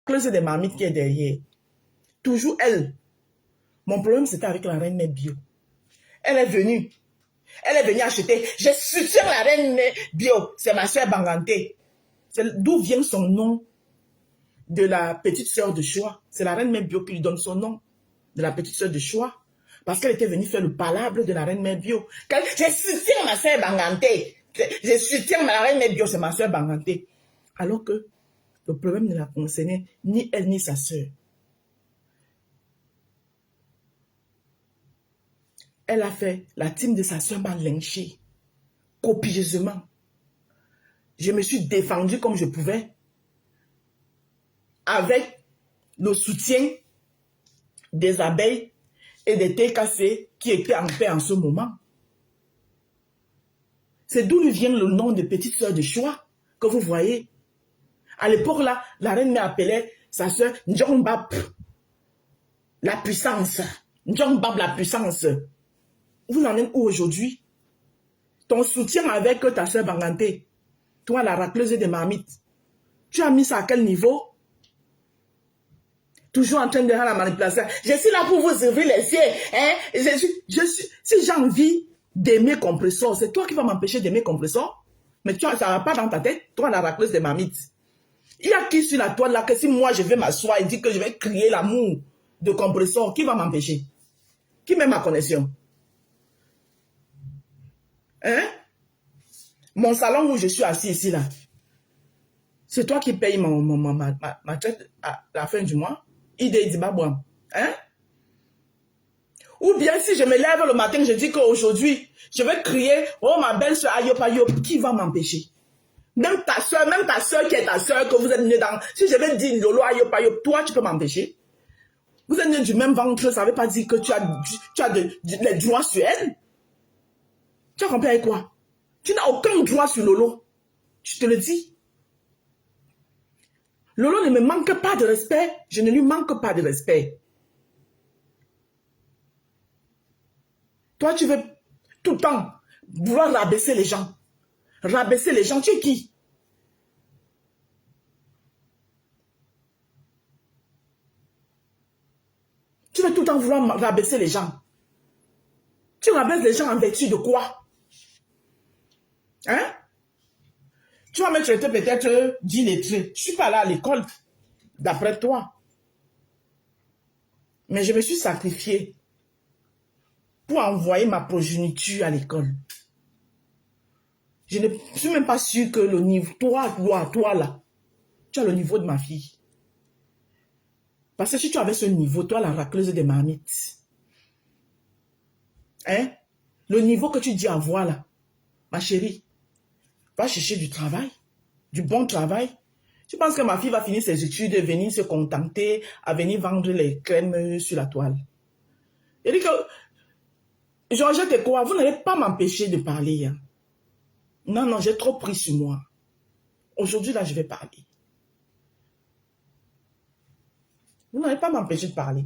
racleuse des marmites qui est derrière. Toujours elle. Mon problème, c'était avec la reine mère bio. Elle est venue acheter. Je soutiens la reine mère bio. C'est ma soeur Banganté. D'où vient son nom de la petite sœur de choix. C'est la reine mère bio qui lui donne son nom de la petite sœur de choix. Parce qu'elle était venue faire le palabre de la reine mère bio. Je soutiens ma soeur Banganté. Je soutiens la reine mère bio, c'est ma soeur Banganté. Alors que le problème ne la concernait ni elle ni sa soeur. Elle a fait, la team de sa soeur m'a lynché copieusement. Je me suis défendue comme je pouvais avec le soutien des abeilles et des TKC qui étaient en paix en ce moment. C'est d'où lui vient le nom de petite sœur de choix que vous voyez. À l'époque là, la reine m'appelait sa sœur Ndjongbap, la puissance. Ndjongbap, la puissance. Vous en êtes où aujourd'hui? Ton soutien avec ta sœur Banganté, toi la racleuse des marmites, tu as mis ça à quel niveau? Toujours en train de faire la manipulation. Je suis là pour vous ouvrir les yeux. Hein? Si j'ai envie d'aimer Compressor, c'est toi qui vas m'empêcher d'aimer Compressor. Mais ça ne va pas dans ta tête, toi la racleuse des marmites. Il y a qui sur la toile là que si moi je vais m'asseoir et dire que je vais crier l'amour de Compressor, qui va m'empêcher? Qui met ma connexion? Hein? Mon salon où je suis assis ici là, c'est toi qui payes ma traite à la fin du mois? Idée Dibabouam. Hein? Ou bien si je me lève le matin, je dis qu'aujourd'hui, je vais crier, oh ma belle soeur Ayop Ayop, qui va m'empêcher? Même ta soeur qui est ta soeur, que vous êtes nés dans, si je vais dire Lolo Ayop Ayop, toi tu peux m'empêcher? Vous êtes nés du même ventre, ça ne veut pas dire que tu as les droits sur elle. Tu as compris avec quoi? Tu n'as aucun droit sur Lolo. Je te le dis. Lolo ne me manque pas de respect. Je ne lui manque pas de respect. Toi, tu veux tout le temps vouloir rabaisser les gens. Rabaisser les gens, tu es qui? Tu veux tout le temps vouloir rabaisser les gens. Tu rabaisses les gens en vertu de quoi? Hein? Tu vas me traiter peut-être d'illettré. Je ne suis pas là à l'école, d'après toi. Mais je me suis sacrifiée pour envoyer ma progéniture à l'école. Je ne suis même pas sûre que le niveau, toi là, tu as le niveau de ma fille. Parce que si tu avais ce niveau, toi la racleuse des marmites, hein, le niveau que tu dis avoir là, ma chérie, va chercher du travail, du bon travail. Tu penses que ma fille va finir ses études et venir se contenter à venir vendre les crèmes sur la toile? Je dis que, Georgette et quoi, vous n'allez pas m'empêcher de parler. Hein. Non, j'ai trop pris sur moi. Aujourd'hui, là, je vais parler. Vous n'allez pas m'empêcher de parler.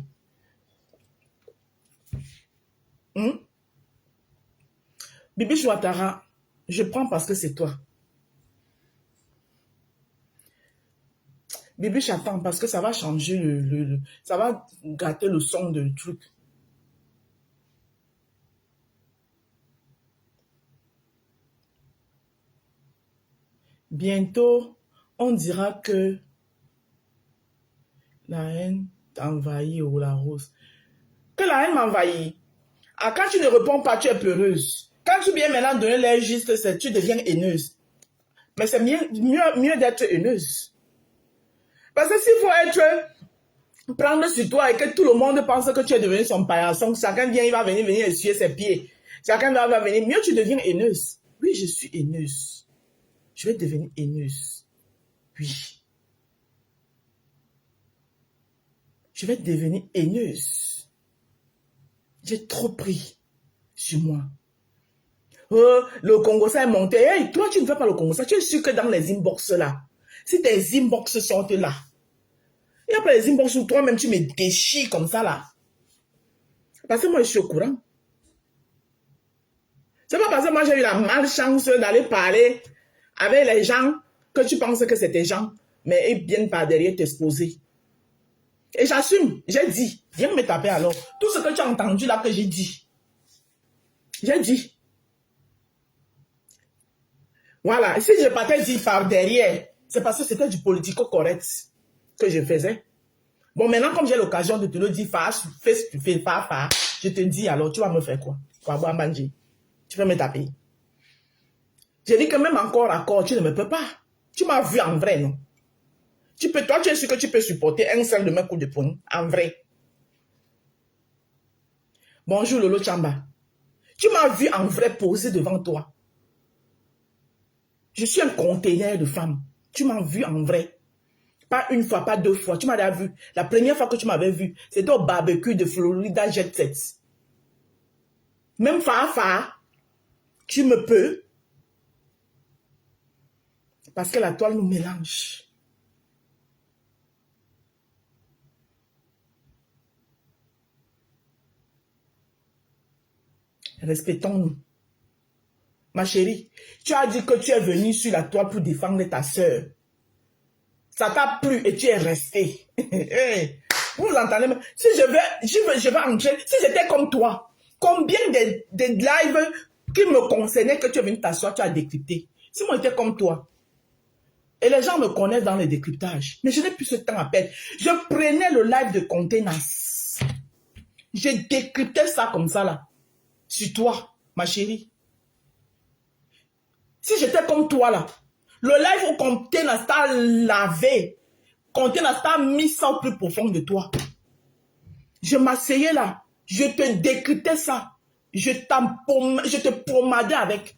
Bibi Chouattara, je prends parce que c'est toi. Bibi, j'attends parce que ça va changer ça va gâter le son du truc. Bientôt, on dira que la haine t'envahit ou la rose. Que la haine m'envahit. Ah, quand tu ne réponds pas, tu es peureuse. Quand tu viens maintenant donner l'air juste, tu deviens haineuse. Mais c'est mieux d'être haineuse. Parce que s'il faut prendre sur toi et que tout le monde pense que tu es devenu son paillasson, chacun vient, il va venir essuyer ses pieds. Chacun va venir. Mieux tu deviens haineuse. Oui, je suis haineuse. Je vais devenir haineuse. Oui. Je vais devenir haineuse. J'ai trop pris sur moi. Oh, le Congo, ça est monté. Hey, toi, tu ne fais pas le Congo, ça. Tu es sûr que dans les inbox là, si tes inbox sont là, et après les inbox où toi-même, tu me déchires comme ça là. Parce que moi, je suis au courant. C'est pas parce que moi, j'ai eu la malchance d'aller parler avec les gens que tu penses que c'est tes gens, mais ils viennent par derrière t'exposer. Et j'assume, j'ai dit. Viens me taper alors. Tout ce que tu as entendu là que j'ai dit. J'ai dit. Voilà. Et si je partais dire par derrière, c'est parce que c'était du politico-correct que je faisais. Bon, maintenant, comme j'ai l'occasion de te le dire, je te dis alors, tu vas me faire quoi? Tu vas me taper. J'ai dit que même encore à corps, tu ne me peux pas. Tu m'as vu en vrai, non? Toi, tu es sûr que tu peux supporter un seul de mes coups de poing, en vrai. Bonjour Lolo Chamba. Tu m'as vu en vrai posé devant toi. Je suis un conteneur de femmes. Tu m'as vu en vrai. Pas une fois, pas deux fois. Tu m'as déjà vu. La première fois que tu m'avais vu, c'était au barbecue de Florida Jet Set. Même Fafa, tu me peux. Parce que la toile nous mélange. Respectons-nous. Ma chérie, tu as dit que tu es venue sur la toile pour défendre ta soeur. Ça t'a plu et tu es resté. Vous entendez? Si je vais entrer, si j'étais comme toi, combien de lives qui me concernaient que tu es venu t'asseoir, tu as décrypté? Si moi j'étais comme toi, et les gens me connaissent dans les décryptages, mais je n'ai plus ce temps à perdre. Je prenais le live de Contenance. Je décryptais ça comme ça là. Sur toi, ma chérie. Si j'étais comme toi là, le live où Contenance t'a lavé, Contenance t'a mis ça au plus profond de toi. Je m'asseyais là, je te décryptais ça. Je te pomadais avec.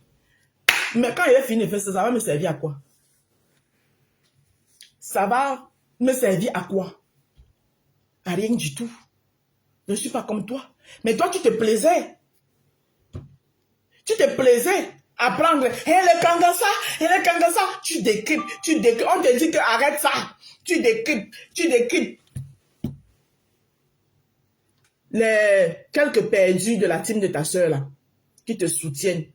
Mais quand il est fini de faire ça, ça va me servir à quoi? Ça va me servir à quoi? À rien du tout. Je ne suis pas comme toi. Mais toi, tu te plaisais. Tu te plaisais à prendre. Le Kangasa. Tu décryptes. On te dit que arrête ça. Tu décryptes. Les quelques perdus de la team de ta soeur là, qui te soutiennent,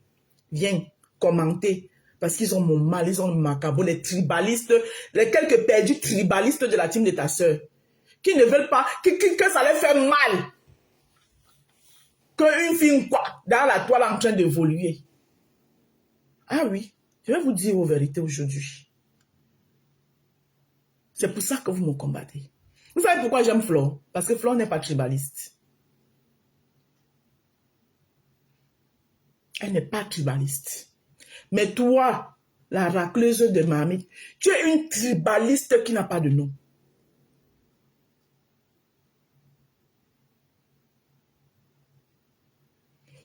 viens commenter. Parce qu'ils ont mon mal, ils ont le macabre, les tribalistes, les quelques perdus tribalistes de la team de ta soeur, qui ne veulent pas, que ça les fait mal. Qu'une fille, quoi, dans la toile en train d'évoluer. Ah oui, je vais vous dire vos vérités aujourd'hui. C'est pour ça que vous me combattez. Vous savez pourquoi j'aime Flore? Parce que Flore n'est pas tribaliste. Elle n'est pas tribaliste. Mais toi, la racleuse de marmite, tu es une tribaliste qui n'a pas de nom.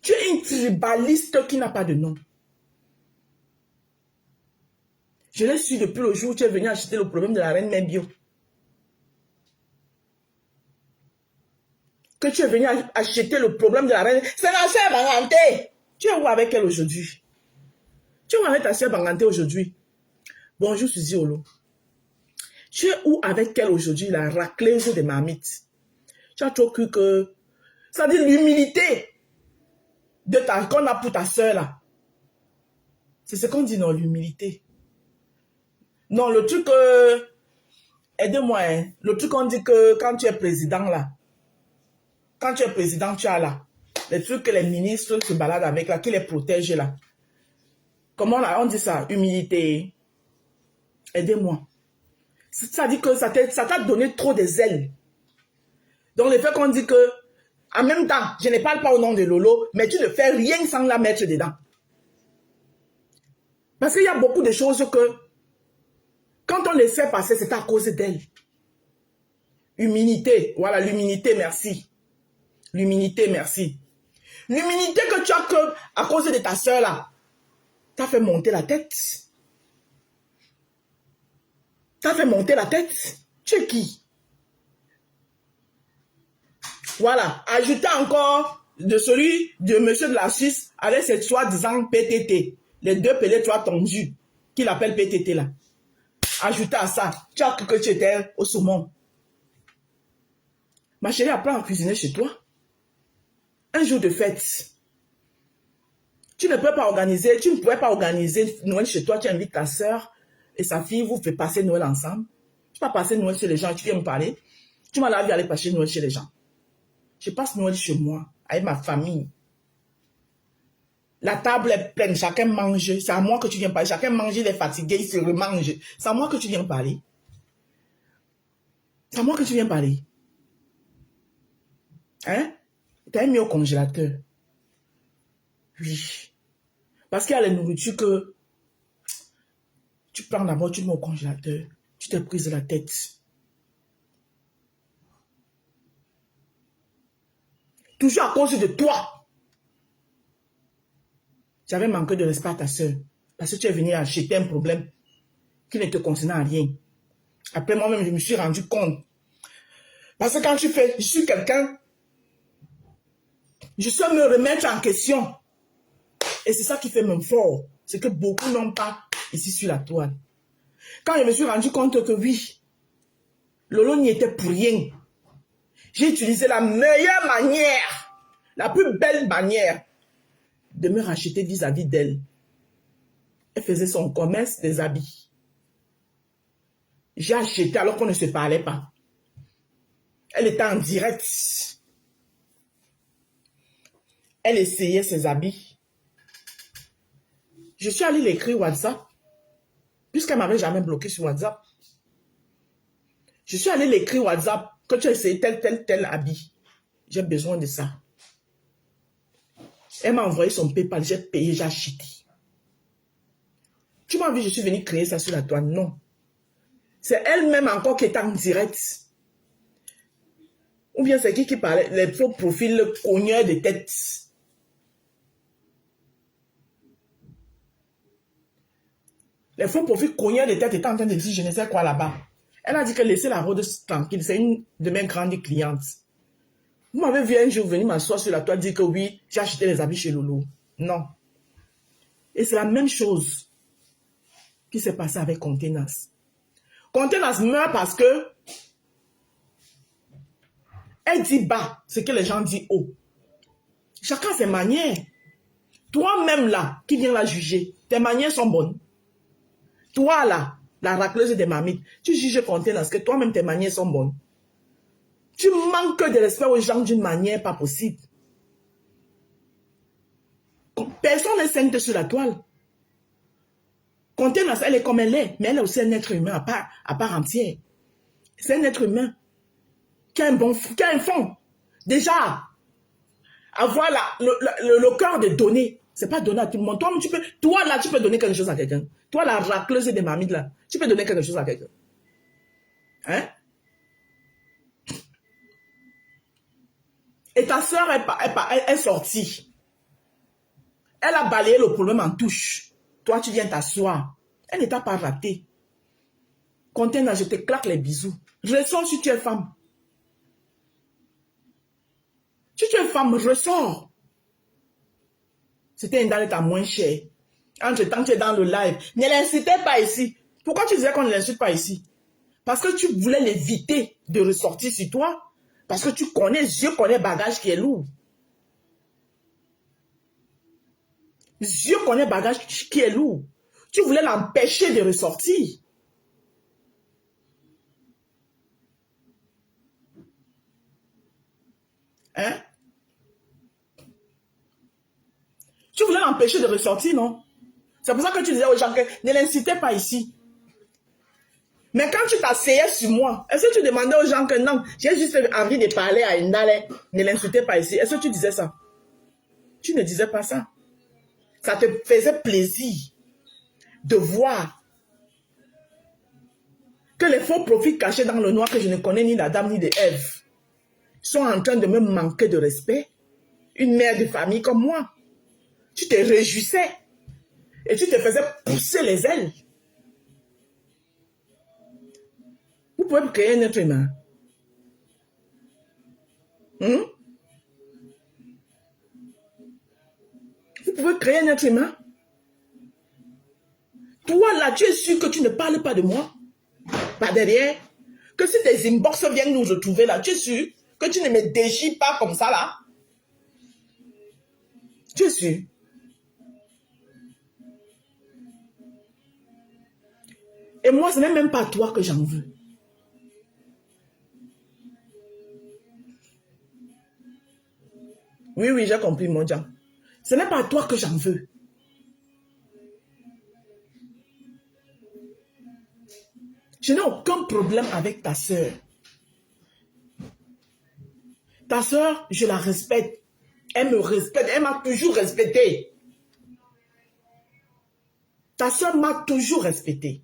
Tu es une tribaliste qui n'a pas de nom. Je l'ai su depuis le jour où tu es venu acheter le problème de la reine Mère Bio. Que tu es venu acheter le problème de la reine. C'est la sœur Banganté. Tu es où avec elle aujourd'hui? Tu es où avec ta sœur Banganté aujourd'hui? Bonjour Suzy Olo. Tu es où avec elle aujourd'hui, la racleuse de marmite? Tu as trop cru que... Ça dit l'humilité qu'on a pour ta sœur là. C'est ce qu'on dit, non, l'humilité. Non, le truc... aidez-moi, hein. Le truc qu'on dit que quand tu es président là, quand tu es président, tu as là, les trucs que les ministres se baladent avec là, qui les protègent là. Comment on dit ça? Humilité. Aidez-moi. Ça dit que ça t'a donné trop des ailes. Donc le fait qu'on dit que, en même temps, je ne parle pas au nom de Lolo, mais tu ne fais rien sans la mettre dedans. Parce qu'il y a beaucoup de choses que, quand on les fait passer, c'est à cause d'elle. Humilité. Voilà, l'humilité, merci. L'humilité, merci. L'humilité que tu as que à cause de ta soeur là, t'as fait monter la tête. T'as fait monter la tête. Tu es qui? Voilà. Ajoutez encore de celui de monsieur de la Suisse avec cette soi-disant PTT. Les deux pelés trois tondus qu'il appelle PTT là. Ajoutez à ça. Tu as cru que tu étais au saumon. Ma chérie, apprends à cuisiner chez toi. Un jour de fête. Tu ne peux pas organiser, tu ne pourrais pas organiser Noël chez toi. Tu invites ta soeur et sa fille, vous faites passer Noël ensemble. Tu ne peux pas passer Noël chez les gens, tu viens me parler. Tu m'as la vie aller passer Noël chez les gens. Je passe Noël chez moi, avec ma famille. La table est pleine, chacun mange. C'est à moi que tu viens parler. Chacun mange, il est fatigué, il se remange. C'est à moi que tu viens parler. C'est à moi que tu viens parler. Hein? Tu as mis au congélateur. Oui. Parce qu'il y a les nourritures que tu prends d'abord, tu mets au congélateur. Tu te prises la tête. Toujours à cause de toi. J'avais manqué de respect à ta soeur. Parce que tu es venu acheter un problème qui ne te concerne à rien. Après moi-même, je me suis rendu compte. Parce que quand tu fais, je suis quelqu'un, je sais me remettre en question. Et c'est ça qui fait mon fort. C'est que beaucoup n'ont pas ici sur la toile. Quand je me suis rendu compte que oui, Lolo n'y était pour rien. J'ai utilisé la meilleure manière, la plus belle manière de me racheter vis-à-vis d'elle. Elle faisait son commerce des habits. J'ai acheté alors qu'on ne se parlait pas. Elle était en direct. Elle essayait ses habits. Je suis allée l'écrire WhatsApp, puisqu'elle ne m'avait jamais bloqué sur WhatsApp. Je suis allée l'écrire WhatsApp que tu as essayé tel habit. J'ai besoin de ça. Elle m'a envoyé son PayPal, j'ai payé, j'ai acheté. Tu m'as vu, je suis venue créer ça sur la toile. Non. C'est elle-même encore qui est en direct. Ou bien c'est qui parlait, les faux profils, le cogneur de tête. Les faux profils cogneurs de tête étaient en train de dire je ne sais quoi là-bas. Elle a dit que laissez la rôde tranquille. C'est une de mes grandes clientes. Vous m'avez vu un jour venir m'asseoir sur la toile dire que oui, j'ai acheté les habits chez Lolo. Non. Et c'est la même chose qui s'est passé avec Contenas. Contenas meurt parce que elle dit bas ce que les gens disent haut. Chacun ses manières. Toi-même là, qui viens la juger, tes manières sont bonnes. Toi là, la racleuse des mamites, tu juges Contenas que toi-même tes manières sont bonnes. Tu manques de respect aux gens d'une manière pas possible. Personne n'est sainte sur la toile. Contenas, elle est comme elle est, mais elle est aussi un être humain à part entière. C'est un être humain qui a un fond. Déjà, avoir le cœur de donner, c'est pas donner à tout le monde. Toi là, tu peux donner quelque chose à quelqu'un. Toi, la racleuse des mamites là, tu peux donner quelque chose à quelqu'un. Hein? Et ta soeur est sortie. Elle a balayé le problème en touche. Toi, tu viens t'asseoir. Elle ne t'a pas raté. Contenas, je te claque les bisous. Ressors si tu es femme. Si tu es femme, ressors. C'était une dame à moins cher. Entre-temps, tu es dans le live. Ne l'insultez pas ici. Pourquoi tu disais qu'on ne l'insulte pas ici? Parce que tu voulais l'éviter de ressortir sur toi. Parce que je connais bagage qui est lourd. Je connais bagage qui est lourd. Tu voulais l'empêcher de ressortir. Hein? Tu voulais l'empêcher de ressortir, non? C'est pour ça que tu disais aux gens que ne l'incitez pas ici. Mais quand tu t'asseyais sur moi, est-ce que tu demandais aux gens que non, j'ai juste envie de parler à Indale, ne l'insultez pas ici? Est-ce que tu disais ça? Tu ne disais pas ça. Ça te faisait plaisir de voir que les faux profils cachés dans le noir que je ne connais ni d'Adam ni d'Ève sont en train de me manquer de respect. Une mère de famille comme moi. Tu te réjouissais et tu te faisais pousser les ailes. Vous pouvez créer un être humain. Vous pouvez créer un être humain. Toi là, tu es sûr que tu ne parles pas de moi? Pas derrière. Que si tes inbox viennent nous retrouver là, tu es sûr que tu ne me déchires pas comme ça là? Tu es sûr? Et moi, ce n'est même pas toi que j'en veux. Oui, oui, j'ai compris, mon Dieu. Ce n'est pas à toi que j'en veux. Je n'ai aucun problème avec ta sœur. Ta sœur, je la respecte. Elle me respecte. Elle m'a toujours respecté. Ta sœur m'a toujours respecté.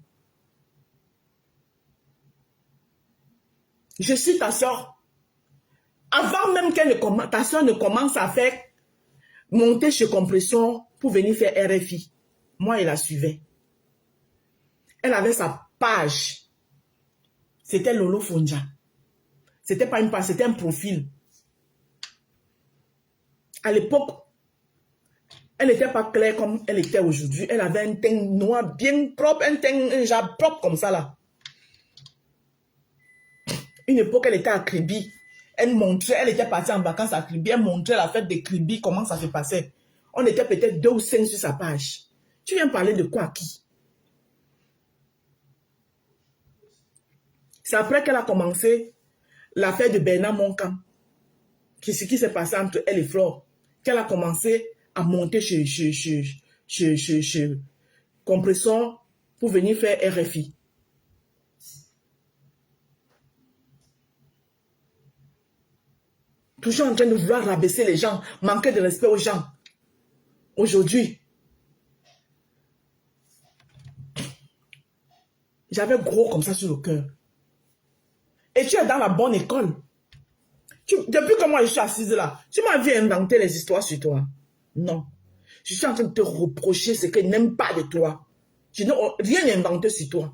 Je suis ta sœur. Avant même ta sœur ne commence à faire monter chez Compression pour venir faire RFI. Moi, elle la suivait. Elle avait sa page. C'était Lolo Fonja. C'était pas une page, c'était un profil. À l'époque, elle n'était pas claire comme elle était aujourd'hui. Elle avait un teint noir bien propre, un genre propre comme ça là. Une époque, elle était à Kribi. Elle montrait, elle était partie en vacances à Kribi. Elle montrait la fête de Kribi, comment ça se passait. On était peut-être 2 ou 5 sur sa page. Tu viens parler de quoi à qui? C'est après qu'elle a commencé l'affaire de Bernard Moncam. Ce qui s'est passé entre elle et Flore. Qu'elle a commencé à monter chez Compression pour venir faire RFI. Toujours en train de vouloir rabaisser les gens, manquer de respect aux gens. Aujourd'hui, j'avais gros comme ça sur le cœur. Et tu es dans la bonne école. Depuis que moi je suis assise là, tu m'as vu inventer les histoires sur toi. Non. Je suis en train de te reprocher ce que je n'aime pas de toi. Je n'ai rien inventé sur toi.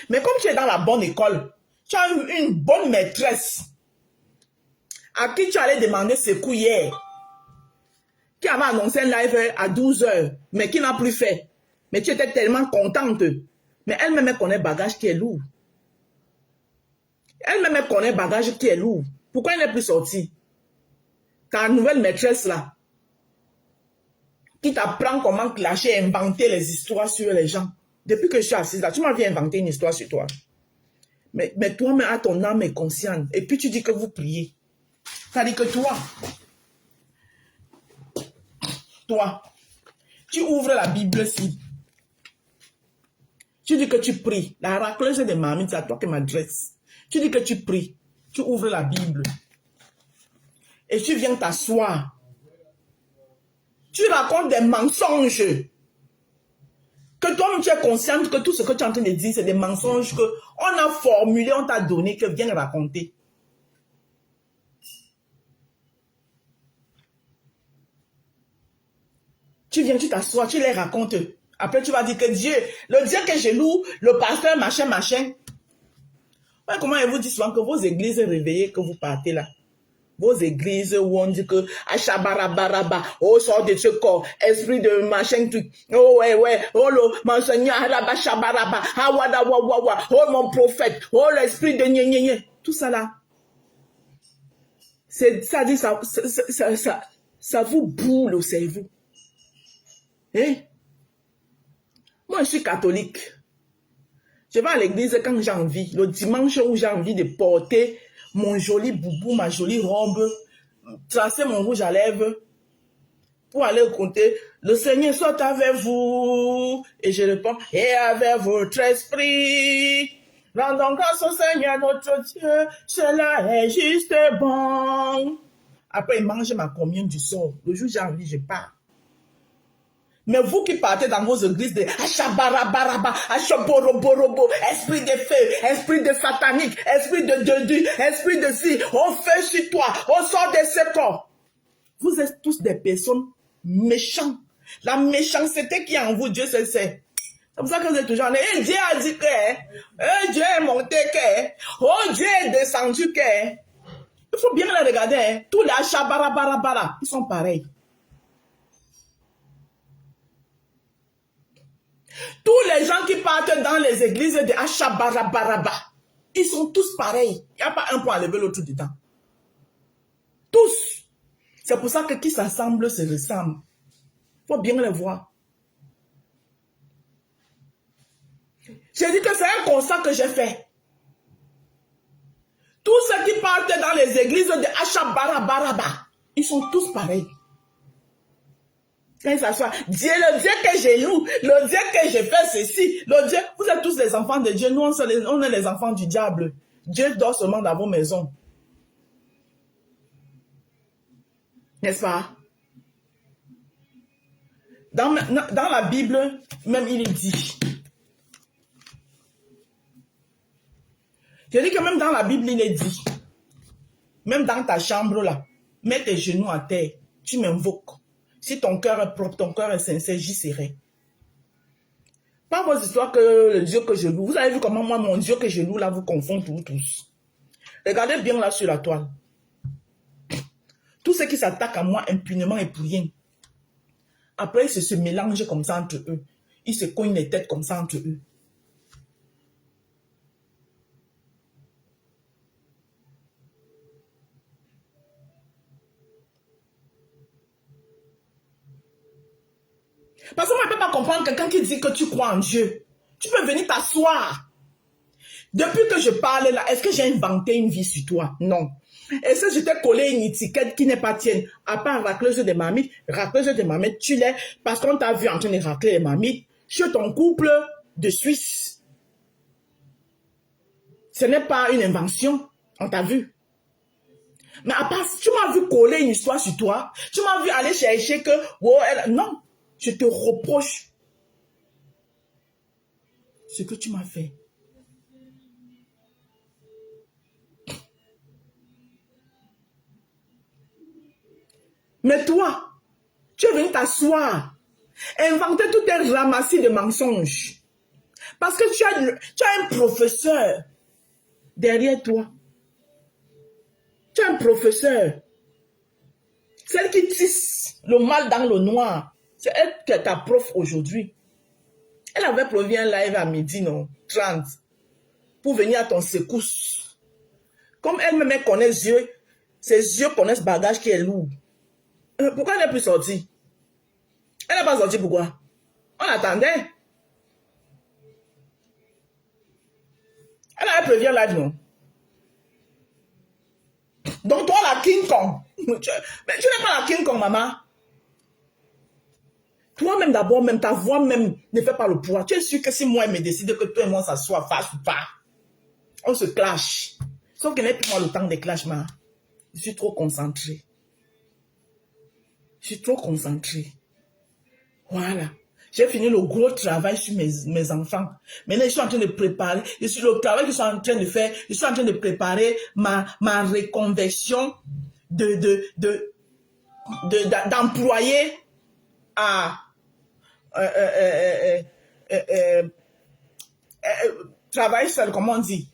Mais comme tu es dans la bonne école, tu as eu une bonne maîtresse à qui tu allais demander ce coup hier, qui avait annoncé un live à 12 h, mais qui n'a plus fait. Mais tu étais tellement contente. Mais elle-même connaît bagage qui est lourd. Elle-même connaît bagage qui est lourd. Pourquoi elle n'est plus sortie? Ta nouvelle maîtresse là, qui t'apprend comment clasher, inventer les histoires sur les gens. Depuis que je suis assise là, tu m'as vu inventer une histoire sur toi. Mais toi-même, à ton âme est consciente. Et puis tu dis que vous priez. C'est-à-dire que toi, tu ouvres la Bible si. Tu dis que tu pries. La racleuse de mamie, c'est à toi qui m'adresse. Tu dis que tu pries. Tu ouvres la Bible. Et tu viens t'asseoir. Tu racontes des mensonges. Que toi-même tu es consciente que tout ce que tu es en train de dire, c'est des mensonges qu'on a formulés, on t'a donné, que viens raconter. Tu viens, tu t'assois, tu les racontes. Après, tu vas dire que Dieu, le Dieu que je loue, le pasteur, machin, machin. Ouais, comment il vous dit souvent que vos églises réveillées, que vous partez là. Vos églises où on dit que Achabarabaraba, oh sort de ce corps, esprit de machin truc, oh ouais, oh le menseigneur Araba Shabaraba, Awada Wawawa, oh mon prophète, oh l'esprit de nye. Tout ça là. Ça dit ça vous boule le cerveau. Hein? Moi je suis catholique. Je vais à l'église quand j'ai envie. Le dimanche où j'ai envie de porter mon joli boubou, ma jolie robe, tracer mon rouge à lèvres pour aller compter. Le Seigneur soit avec vous. Et je réponds, et avec votre esprit. Rendons grâce au Seigneur notre Dieu. Cela est juste bon. Après, il mange ma communion du sort. Le jour où j'ai envie, je pars. Mais vous qui partez dans vos églises de Achabarabaraba, Achaborobo, esprit de feu, esprit de satanique, esprit de esprit de si, on fait sur toi, on sort de ce corps. Vous êtes tous des personnes méchantes. La méchanceté qui est en vous, Dieu sait. C'est pour ça que vous êtes toujours en train. Dieu a dit que, Dieu est monté que, oh Dieu est descendu que. Il faut bien les regarder. Tous les Achabarabarabara, ils sont pareils. Tous les gens qui partent dans les églises de Achabarabaraba, ils sont tous pareils. Il n'y a pas un pour enlever l'autre dedans. Tous. C'est pour ça que qui s'assemble se ressemble. Il faut bien les voir. J'ai dit que c'est un constat que j'ai fait. Tous ceux qui partent dans les églises de Achabarabaraba, Ils sont tous pareils. Quand ils s'assoient, Dieu, le Dieu que j'ai loué, le Dieu que j'ai fait ceci, le Dieu, vous êtes tous les enfants de Dieu, nous on est les enfants du diable. Dieu dort seulement dans vos maisons. N'est-ce pas? Dans la Bible, même il est dit. Je dis que même dans la Bible, il est dit. Même dans ta chambre là, mets tes genoux à terre, tu m'invoques. Si ton cœur est propre, ton cœur est sincère, j'y serai. Pas vos histoires que le Dieu que je loue. Vous avez vu comment moi, mon Dieu que je loue là, vous confond tous. Regardez bien là sur la toile. Tous ceux qui s'attaquent à moi impunément et pour rien. Après, ils se mélangent comme ça entre eux. Ils se cognent les têtes comme ça entre eux. Parce que moi, je ne peux pas comprendre quelqu'un qui dit que tu crois en Dieu. Tu peux venir t'asseoir. Depuis que je parle là, est-ce que j'ai inventé une vie sur toi? Non. Est-ce que je t'ai collé une étiquette qui n'est pas tienne? À part racleuse de marmite, tu l'es parce qu'on t'a vu en train de racler les marmites chez ton couple de Suisse. Ce n'est pas une invention. On t'a vu. Mais à part, tu m'as vu coller une histoire sur toi. Tu m'as vu aller chercher que... Oh, non. Je te reproche ce que tu m'as fait. Mais toi, tu es venu t'asseoir, inventer tout un ramassis de mensonges. Parce que tu as un professeur derrière toi. Tu as un professeur. Celle qui tisse le mal dans le noir. C'est elle qui est ta prof aujourd'hui. Elle avait prévu un live à midi, non? 30. Pour venir à ton secousse. Comme elle-même connaît Dieu, ses yeux connaissent ce bagage qui est lourd. Pourquoi elle n'est plus sortie? Elle n'est pas sortie, pourquoi? On attendait. Elle avait prévu un live, non? Donc toi, la King Kong. Mais tu n'es pas la King Kong, maman. Toi-même d'abord, même ta voix même ne fait pas le poids. Tu es sûr que si moi, elle me décide que toi et moi, ça soit face ou pas, on se clash. Sauf qu'elle n'est plus moi le temps des clashs, ma. Je suis trop concentré. Je suis trop concentré. Voilà. J'ai fini le gros travail sur mes enfants. Maintenant, je suis en train de préparer. Le travail que je suis en train de faire, je suis en train de préparer ma reconversion d'employé à travail seul, comment on dit?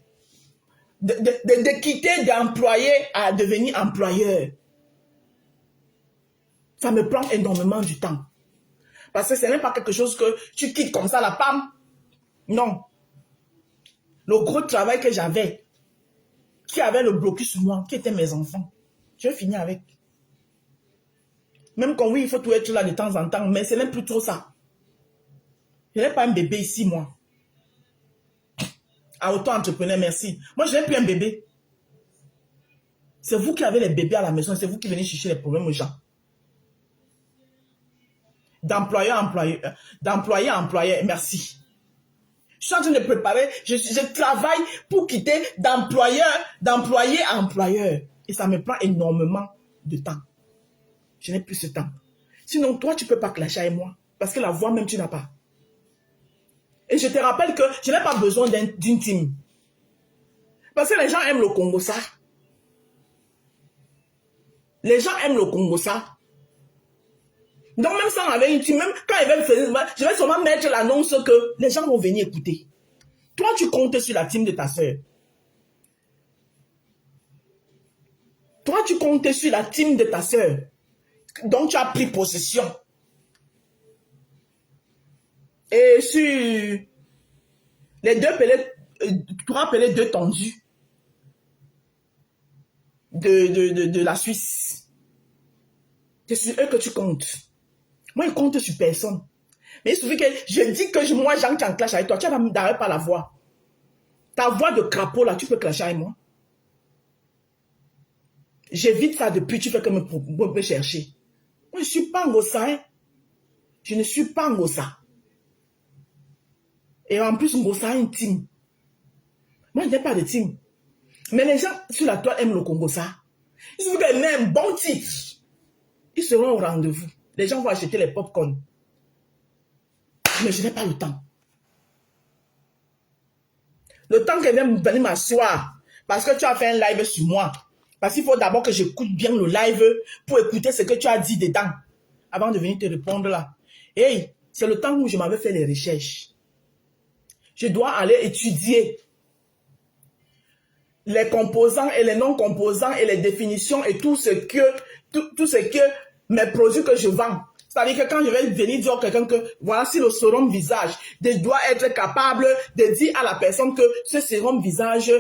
De quitter d'employé à devenir employeur. Ça me prend énormément du temps. Parce que ce n'est pas quelque chose que tu quittes comme ça, la pam. Non. Le gros travail que j'avais, qui avait le blocus sur moi, qui étaient mes enfants, je finis avec. Même quand oui, il faut tout être là de temps en temps, mais ce n'est plus trop ça. Je n'ai pas un bébé ici, moi. À auto-entrepreneur, merci. Moi, je n'ai plus un bébé. C'est vous qui avez les bébés à la maison, c'est vous qui venez chercher les problèmes aux gens. D'employé à employé, merci. Je suis en train de préparer, je travaille pour quitter d'employé à employeur. Et ça me prend énormément de temps. Je n'ai plus ce temps. Sinon, toi, tu ne peux pas clasher avec moi. Parce que la voix même, tu n'as pas. Et je te rappelle que je n'ai pas besoin d'une team. Parce que les gens aiment le Congo, ça. Les gens aiment le Congo, ça. Donc même sans avec une team, même quand ils veulent faire, je vais seulement mettre l'annonce que les gens vont venir écouter. Toi, tu comptes sur la team de ta soeur. Toi, tu comptes sur la team de ta soeur. Donc, tu as pris possession. Et sur les trois pelés deux tendus de la Suisse, c'est sur eux que tu comptes. Moi, je compte sur personne. Mais il suffit que je dis que moi, j'entre en clash avec toi. Tu n'arrêtes pas la voix. Ta voix de crapaud, là, tu peux clasher avec moi. J'évite ça depuis, tu fais que me chercher. Moi, je ne suis pas Ngossa, hein. Je ne suis pas Ngossa. Et en plus, Ngossa a une team. Moi, je n'ai pas de team. Mais les gens sur la toile aiment le Congossa. Ils se disent un bon titre. Ils seront au rendez-vous. Les gens vont acheter les pop-corn. Mais je n'ai pas le temps. Le temps que vient venir m'asseoir. Parce que tu as fait un live sur moi. Parce qu'il faut d'abord que j'écoute bien le live pour écouter ce que tu as dit dedans. Avant de venir te répondre là. Hey, c'est le temps où je m'avais fait les recherches. Je dois aller étudier les composants et les non-composants et les définitions et tout ce que mes produits que je vends. C'est-à-dire que quand je vais venir dire à quelqu'un que voici le sérum visage, je dois être capable de dire à la personne que ce sérum visage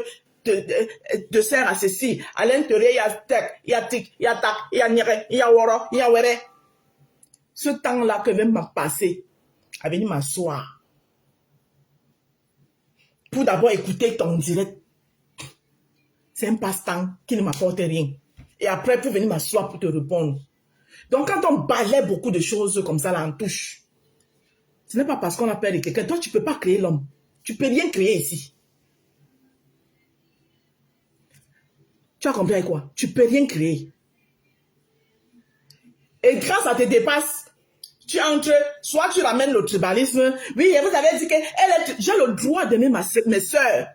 te sert à ceci. À l'intérieur, il y a tek, il y a tic, il y a tac, il y a nire, il y a woro, il y a were. Ce temps-là que je vais me passer à venir m'asseoir pour d'abord écouter ton direct. C'est un passe-temps qui ne m'apporte rien. Et après, pour venir m'asseoir pour te répondre. Donc, quand on balaie beaucoup de choses comme ça, là, en touche, ce n'est pas parce qu'on a peur de quelqu'un. Toi, tu ne peux pas créer l'homme. Tu ne peux rien créer ici. Tu as compris avec quoi? Tu ne peux rien créer. Et grâce à tes dépasses, tu entres, soit tu ramènes le tribalisme. Oui, vous avez dit que j'ai le droit d'aimer mes soeurs.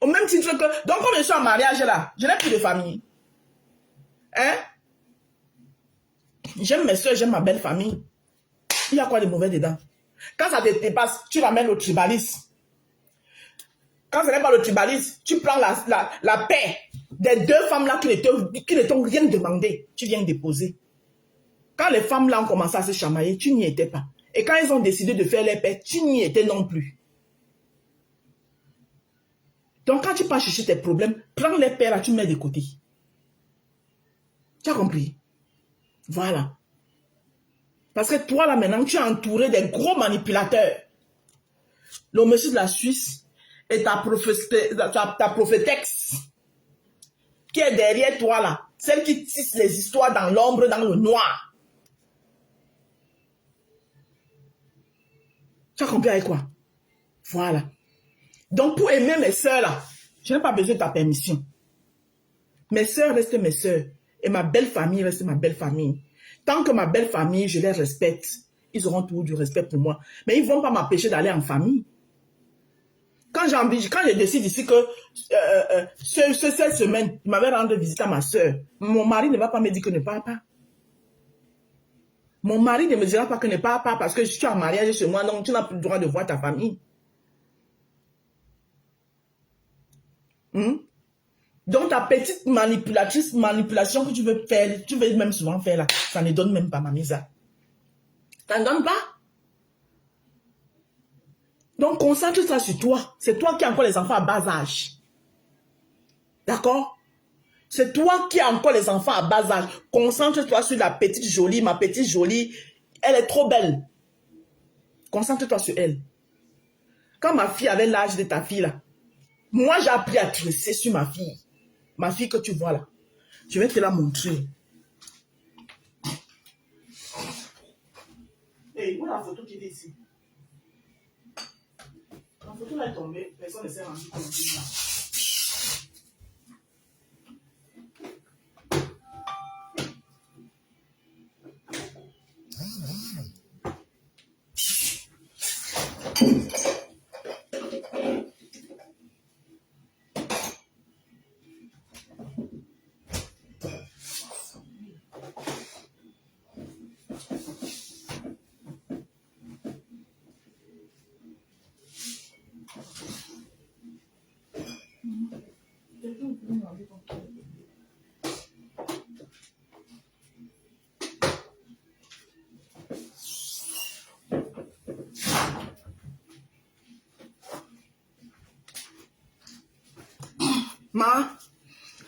Au même titre que... Donc, quand je suis en mariage là, je n'ai plus de famille. Hein? J'aime mes soeurs, j'aime ma belle famille. Il y a quoi de mauvais dedans? Quand ça te dépasse, tu ramènes le tribalisme. Quand ce n'est pas le tribalisme, tu prends la paix des deux femmes-là qui ne t'ont rien demandé. Tu viens déposer. Quand les femmes-là ont commencé à se chamailler, tu n'y étais pas. Et quand elles ont décidé de faire les paix, tu n'y étais non plus. Donc, quand tu pars chercher tes problèmes, prends les paix là, tu mets de côté. Tu as compris? Voilà. Parce que toi, là, maintenant, tu es entouré des gros manipulateurs. Le monsieur de la Suisse et ta prophétesse qui est derrière toi, là. Celle qui tisse les histoires dans l'ombre, dans le noir. Tu as compris avec quoi? Voilà. Donc, pour aimer mes soeurs, là, je n'ai pas besoin de ta permission. Mes soeurs restent mes soeurs. Et ma belle famille reste ma belle famille. Tant que ma belle famille, je les respecte, ils auront toujours du respect pour moi. Mais ils ne vont pas m'empêcher d'aller en famille. Quand je décide ici que cette semaine, je m'avais rendu visite à ma soeur, mon mari ne va pas me dire que ne parle pas. Mon mari ne me dira pas que ne parle pas parce que je suis en mariage chez moi, donc tu n'as plus le droit de voir ta famille. Donc ta petite manipulation que tu veux faire, tu veux même souvent faire là, ça ne donne même pas ma mise. Ça ne donne pas. Donc concentre-toi sur toi. C'est toi qui as encore les enfants à bas âge. D'accord? C'est toi qui as encore les enfants à bas âge. Concentre-toi sur la petite jolie, ma petite jolie. Elle est trop belle. Concentre-toi sur elle. Quand ma fille avait l'âge de ta fille là, moi j'ai appris à tresser sur ma fille. Ma fille que tu vois là. Je vais te la montrer. Hey, où est la photo qui est ici? La photo là est tombée. Personne ne s'est rendu compte.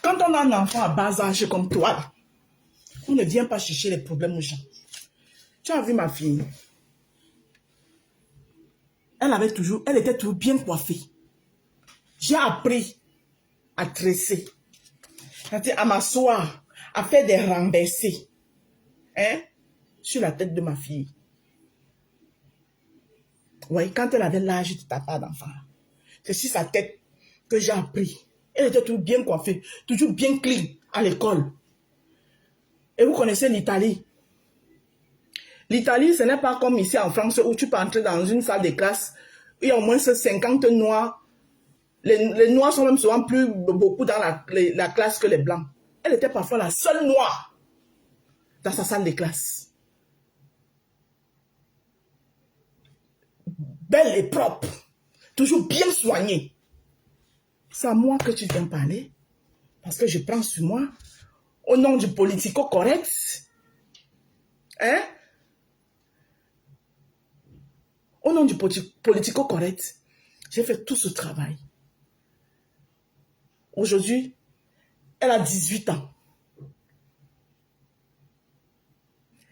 Quand on a un enfant à bas âge comme toi, on ne vient pas chercher les problèmes aux gens. Tu as vu ma fille? Elle était toujours bien coiffée. J'ai appris à tresser. C'est-à-dire à m'asseoir, à faire des renversés, hein, sur la tête de ma fille. Oui, quand elle avait l'âge de ta part d'enfant, c'est sur sa tête que j'ai appris. Elle était toujours bien coiffée, toujours bien clean à l'école. Et vous connaissez l'Italie. L'Italie, ce n'est pas comme ici en France où tu peux entrer dans une salle de classe, il y a au moins 50 noirs. Les noirs sont même souvent plus beaucoup dans la classe que les blancs. Elle était parfois la seule noire dans sa salle de classe. Belle et propre, toujours bien soignée. C'est à moi que tu viens parler, parce que je prends sur moi, au nom du politico-correct, hein? Au nom du politico-correct, j'ai fait tout ce travail. Aujourd'hui, elle a 18 ans.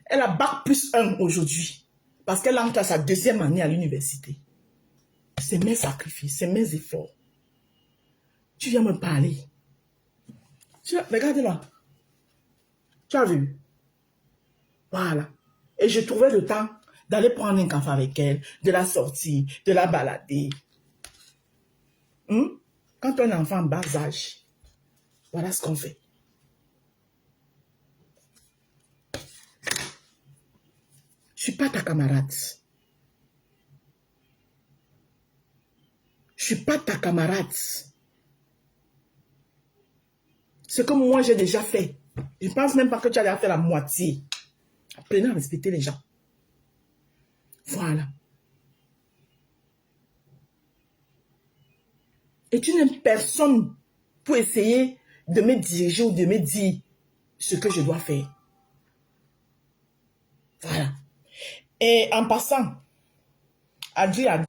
Elle a bac+1 aujourd'hui, parce qu'elle entre à sa 2e année à l'université. C'est mes sacrifices, c'est mes efforts. Tu viens me parler. Regarde là. Tu as vu? Voilà. Et je trouvais le temps d'aller prendre un café avec elle, de la sortir, de la balader. Quand un enfant en bas âge, voilà ce qu'on fait. Je ne suis pas ta camarade. Je ne suis pas ta camarade. Ce que moi j'ai déjà fait, je ne pense même pas que tu allais faire la moitié. Apprenez à respecter les gens. Voilà. Et tu n'aimes personne pour essayer de me diriger ou de me dire ce que je dois faire. Voilà. Et en passant, Adri a